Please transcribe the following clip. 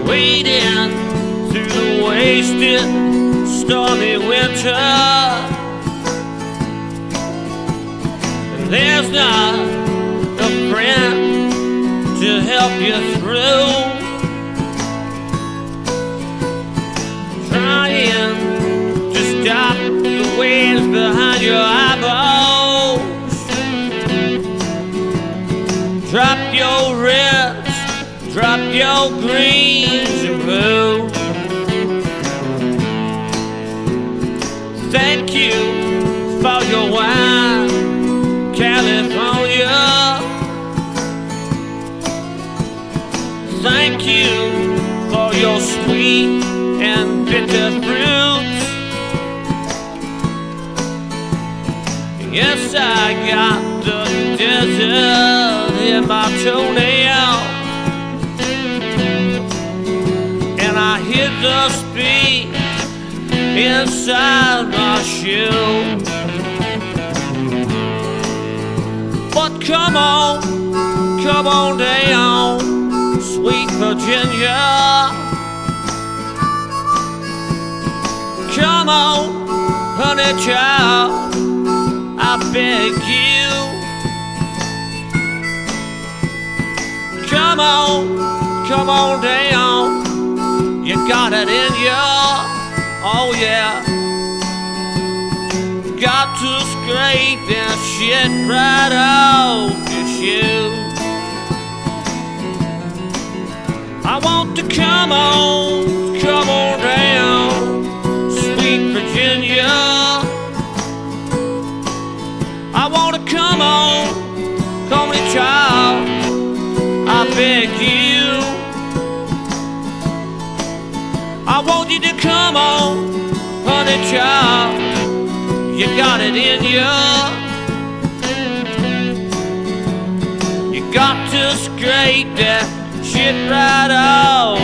wading through the wasted, stormy winter. And there's not a friend to help you through. Trying to stop the waves behind your eyeballs. Drop your reds, drop your greens and blue. Thank you for your wine, California. Thank you for your sweet and bitter fruits. Yes, I got the desert in my toenail, and I hear the speed inside my shoe. But come on down, sweet Virginia. Come on, honey child, I beg you. Come on down, you got it in you, oh yeah. Got to scrape that shit right off your shoes. I want to come on down, sweet Virginia. I want to come on, child, I beg you. I want you to come on, honey child, you got it in you. You got to scrape that shit right off